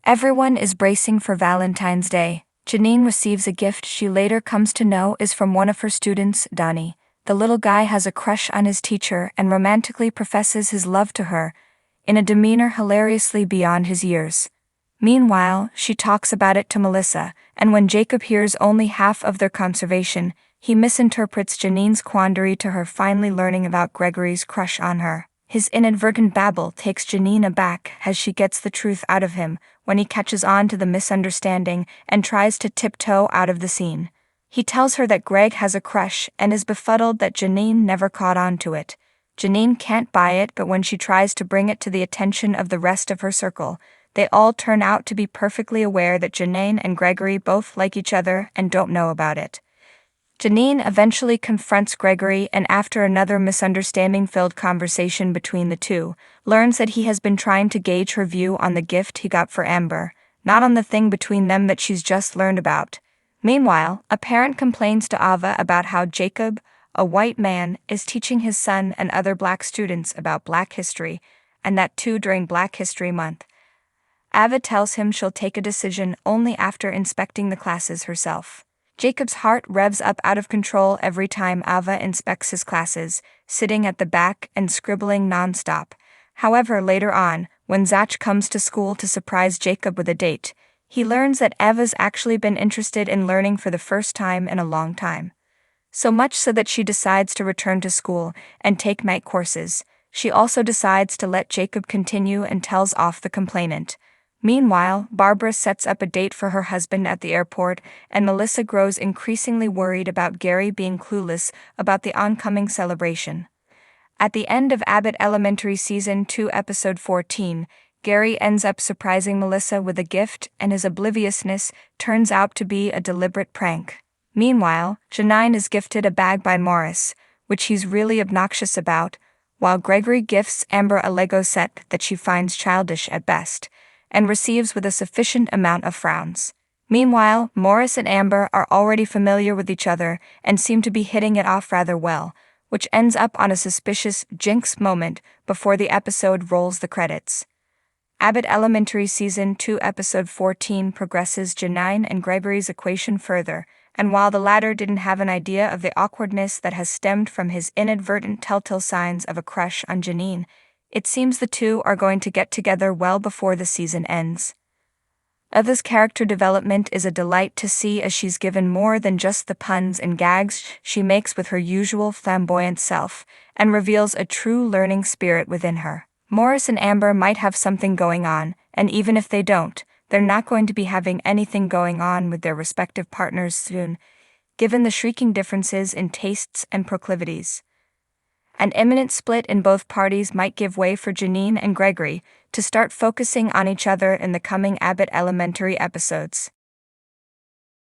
Everyone is bracing for Valentine's Day. Janine receives a gift she later comes to know is from one of her students, Donnie. The little guy has a crush on his teacher and romantically professes his love to her, in a demeanor hilariously beyond his years. Meanwhile, she talks about it to Melissa, and when Jacob hears only half of their conversation, he misinterprets Janine's quandary to her finally learning about Gregory's crush on her. His inadvertent babble takes Janine aback as she gets the truth out of him when he catches on to the misunderstanding and tries to tiptoe out of the scene. He tells her that Greg has a crush and is befuddled that Janine never caught on to it. Janine can't buy it, but when she tries to bring it to the attention of the rest of her circle, they all turn out to be perfectly aware that Janine and Gregory both like each other and don't know about it. Janine eventually confronts Gregory and after another misunderstanding-filled conversation between the two, learns that he has been trying to gauge her view on the gift he got for Amber, not on the thing between them that she's just learned about. Meanwhile, a parent complains to Ava about how Jacob, a white man, is teaching his son and other black students about Black history, and that too during Black History Month. Ava tells him she'll take a decision only after inspecting the classes herself. Jacob's heart revs up out of control every time Ava inspects his classes, sitting at the back and scribbling non-stop. However, later on, when Zach comes to school to surprise Jacob with a date, he learns that Ava's actually been interested in learning for the first time in a long time. So much so that she decides to return to school and take night courses. She also decides to let Jacob continue and tells off the complainant. Meanwhile, Barbara sets up a date for her husband at the airport, and Melissa grows increasingly worried about Gary being clueless about the oncoming celebration. At the end of Abbott Elementary Season 2 Episode 14, Gary ends up surprising Melissa with a gift, and his obliviousness turns out to be a deliberate prank. Meanwhile, Janine is gifted a bag by Morris, which he's really obnoxious about, while Gregory gifts Amber a Lego set that she finds childish at best, and receives with a sufficient amount of frowns. Meanwhile, Morris and Amber are already familiar with each other and seem to be hitting it off rather well, which ends up on a suspicious jinx moment before the episode rolls the credits. Abbott Elementary Season 2 Episode 14 progresses Janine and Gregory's equation further, and while the latter didn't have an idea of the awkwardness that has stemmed from his inadvertent telltale signs of a crush on Janine, it seems the two are going to get together well before the season ends. Ava's character development is a delight to see as she's given more than just the puns and gags she makes with her usual flamboyant self, and reveals a true learning spirit within her. Morris and Amber might have something going on, and even if they don't, they're not going to be having anything going on with their respective partners soon, given the shrieking differences in tastes and proclivities. An imminent split in both parties might give way for Janine and Gregory to start focusing on each other in the coming Abbott Elementary episodes.